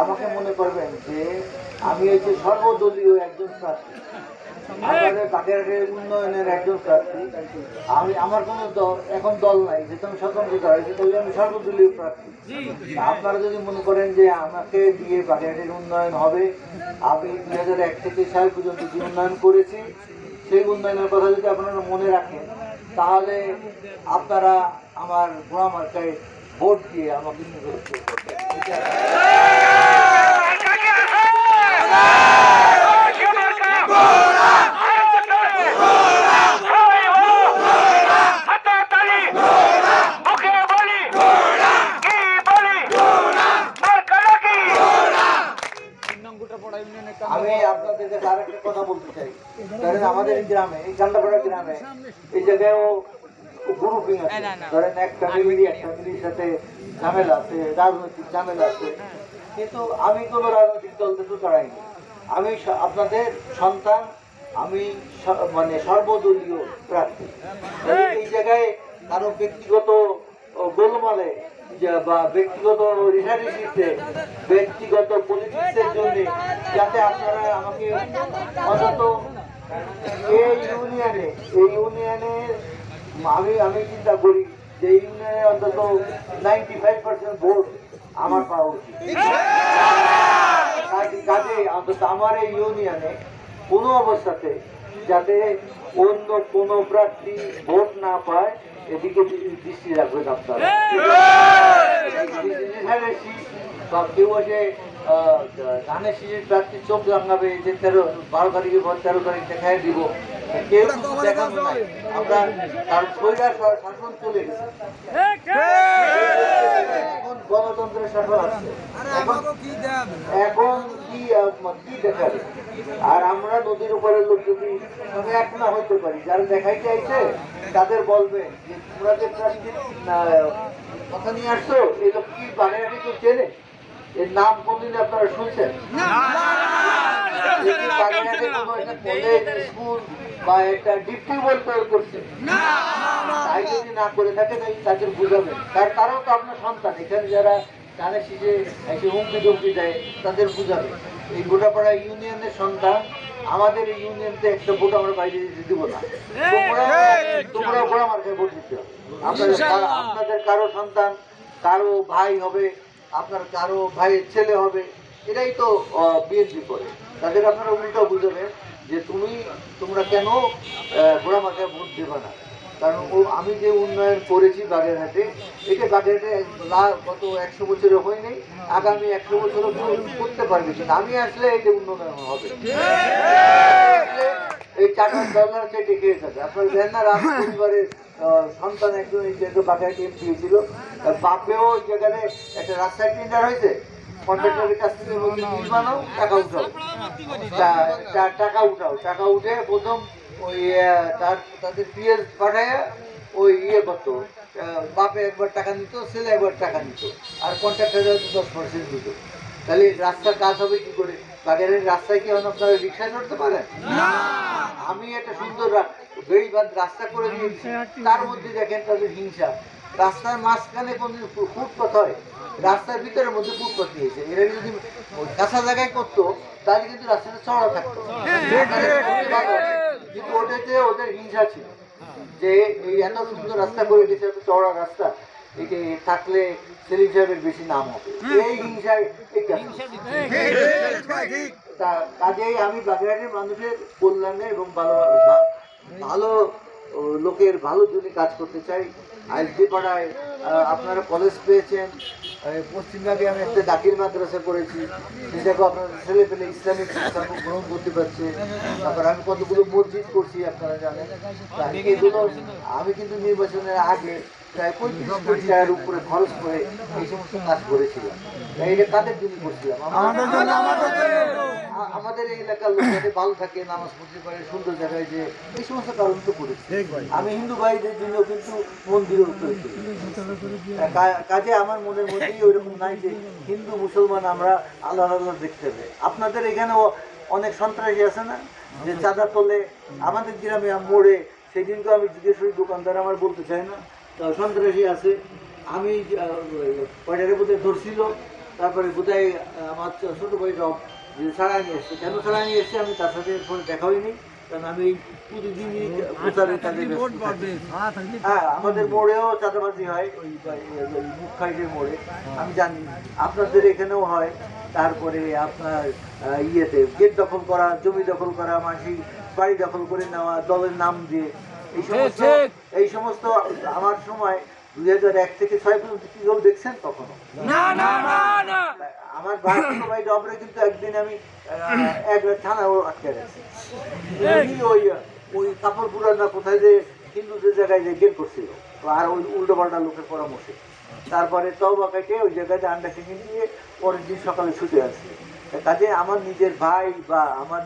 আমাকে মনে করবেন যে আমি হচ্ছে সর্বদলীয় একজন প্রার্থী, আমাদের বাগেরহাটের উন্নয়নের একজন প্রার্থী। আমার কোনো এখন দল নাই, যেহেতু আমি স্বতন্ত্র দাঁড়াইছি, তবে আমি সর্বদলীয় প্রার্থী। আপনারা যদি মনে করেন যে আমাকে দিয়ে বাগেরহাটের উন্নয়ন হবে, আমি 2001 থেকে সাল পর্যন্ত যে উন্নয়ন করেছি সেই উন্নয়নের কথা যদি আপনারা মনে রাখেন, তাহলে আপনারা আমার গোড়া মার্কায় ভোট দিয়ে আমাকে নির্বাচিত করবেন। আমি আপনাদের কাছে আরেকটা কথা বলতে চাই। ধরেন আমাদের গ্রামে, এই কান্দাপাড়া গ্রামে, এই জায়গায়ও গ্রুপিং আছে। ধরেন এক ফ্যামিলির সাথে ঝামেলা আছে, রাজনৈতিক ঝামেলা আছে, কিন্তু আমি কোনো রাজনৈতিক দল থেকে দাঁড়াইনি। আমি আপনাদের সন্তান, আমি মানে সর্বদলীয় প্রার্থী। এই জায়গায় কারো ব্যক্তিগত গোলমালে বা ব্যক্তিগত রেশারেশিতে, ব্যক্তিগত পলিটিক্সের জন্য যাতে আপনারা আমাকে অন্তত এই ইউনিয়নের আমি চিন্তা করি যে এই ইউনিয়নের অন্তত 95% ভোট আমার পাওয়া উচিত। কাজে অন্তত আমার এই ইউনিয়নে কোনো অবস্থাতে যাতে অন্য কোনো প্রার্থী ভোট না পায়, এদিকে দৃষ্টি রাখবেন আপনারা। বা কেউ এসে ধানের শীষের প্রার্থী চোখ রাঙাবে যে 12 তারিখে 13 তারিখ দেখায় দিব, কেউ দেখানো নাই। আমরা তার সৈরার শাসন চলে গেছে, এখন গণতন্ত্রের শাসন আসছে, এখন কি দেখাবে? আর আমরা নদীর উপরের লোক যদি এক না হইতে পারি, যারা দেখাইতে আইছে তাদের বলবে যে তোমরা যে প্রার্থীর কথা নিয়ে আসছো, এই লোক কি বাগেরহাটি কেউ চেনে? এর নাম কোনদিন আপনারা শুনছেন? কলেজ, স্কুল বা একটা ডিস্ট্রিক্ট তৈরি করছে, তাই যদি না করে থাকে তাদের বুঝাবেন। তারাও তো আপনার সন্তান, এখানে যারা ধানের শীষে এসে হুমকি ধুমকি দেয় তাদের বুঝাবে। এই গোটাপাড়া ইউনিয়নের সন্তান, আমাদের এই ইউনিয়নতে একটা ভোট আমরা বাইরে দিতে দিব না। তোমরা গোড়া মার্কায় ভোট দিতে হবে। আপনাদের কারো সন্তান, কারো ভাই হবে, আপনার কারো ভাইয়ের ছেলে হবে, এটাই তো বিএনপি করে। তাদের আপনারা উল্টো বুঝাবেন যে তোমরা কেন গোড়া মার্কায় ভোট দেবে না। কারণ আমি যে উন্নয়ন করেছি বাগেরহাটে, এটা বাগেরহাটে গত 100 বছরে হয়নি, আগামী 100 বছরও করতে পারবে। কিন্তু আমি আসলে এই যে উন্নয়ন হবে, এই $4 চেটে খেয়ে থাকে। আপনার জানেন না, রাজ পরিবারের সন্তান একজন এই জায়গায় বাগেরহাটে এমপি হয়েছিল, বাপেও ওই জায়গায় একটা রাস্তায় টেন্ডার হয়েছে, কন্ট্রাক্টরের কাছ থেকে বলছে বিল বানাও, টাকা উঠাও, টাকা উঠে প্রথম ওই তাদের পিএস পাঠায় ওই করতো, বাপে একবার টাকা নিত, ছেলে একবার টাকা নিত, আর কন্ট্রাক্টর 10% দিত। তাহলে রাস্তার কাজ হবে কি করে? বাগেরহাটের রাস্তায় কি আপনারা রিক্সায় চড়তে পারেন? আমি একটা সুন্দর বেড়িবাঁধ রাস্তা করে দিয়েছি, তার মধ্যে দেখেন তাদের হিংসা। রাস্তার মাঝখানে কোন ফুটপাথ হয়, রাস্তার ভিতরের মধ্যে ফুটপাথ দিয়েছে। এরা যদি কাঁচা জায়গায় করতো তাহলে কিন্তু রাস্তাটা চড়া থাকতো, কিন্তু ওটাতে ওদের হিংসা ছিল যে এই এত সুন্দর রাস্তা করে দিয়েছে, এত চওড়া রাস্তা, এটি থাকলে সেলিম সাহেবের বেশি নাম হবে। এই হিংসায় কাজেই আমি বাগেরহাটের মানুষের কল্যাণে এবং ভালো লোকের ভালো জন্য কাজ করতে চাই। আইসডি পাড়ায় আপনারা কলেজ পেয়েছেন, পশ্চিমবঙ্গে আমি একটা দাখিল মাদ্রাসা পড়েছি, সেটাকেও আপনার ছেলে পেলে ইসলামিক শিক্ষা গ্রহণ করতে পারছে। তারপর আমি কতগুলো মসজিদ করছি আপনারা জানেন। এগুলো আমি কিন্তু নির্বাচনের আগে প্রায় 35 কোটি টাকার উপরে খরচ করে এই সমস্ত কাজ করেছিলাম। এটা কাদের জন্য করছিলাম? আমাদের এই এলাকার লোক যাতে ভালো থাকে, নামাজ পড়তে পারে, সুন্দর জায়গায়, যে এই সমস্ত কারণ তো করেছি। আমি হিন্দু ভাইদের জন্য কিন্তু মন্দিরের উপরে কাজে আমার মনের মধ্যেই ওইরকম নাই যে হিন্দু মুসলমান আমরা আল্লাহ আল্লাহ দেখতে হবে। আপনাদের এখানেও অনেক সন্ত্রাসী আছে না, যে চাঁদা তোলে আমাদের গ্রামে মোড়ে। সেদিন তো আমি জিজ্ঞেস করি, দোকানদার আমার বলতে চাই না, সন্ত্রাসী আছে। আমি কয়টার মধ্যে ধরছিল, তারপরে বোধহয় আমার ছোটো ভাই রব যে ছাড়াই নিয়ে এসছে, কেন ছাড়াই নিয়ে এসছে আমি তার সাথে ফোন দেখা হয়নি, কারণ আমি প্রতিদিনই প্রচারের কাজে ব্যস্ত থাকি। হ্যাঁ, আমাদের মোড়েও চাঁদাবাজি হয়, ওই মুখ খাইটের মোড়ে, আমি জানি আপনাদের এখানেও হয়। তারপরে আপনার ইয়েতে গেট দখল করা, জমি দখল করা, মাসি বাড়ি দখল করে নেওয়া দলের নাম দিয়ে, এই সমস্ত আমার সময় 2001 থেকে 6 পর্যন্ত কি কেউ দেখছেন কখনো? আমার ভাই ডবরে কিন্তু একদিন আমি এক থানাও আটকে গেছি, ওই কাপড় পুরান না কোথায় যে হিন্দুদের জায়গায় যে গেট করছিল, আর ওই উল্টো পাল্টা লোকের পরামর্শে তারপরে তওবা কাটে ওই জায়গাতে আন্ডারটেকিং দিয়ে পরের দিন সকালে ছুটে আসছে। কাজে আমার নিজের ভাই বা আমার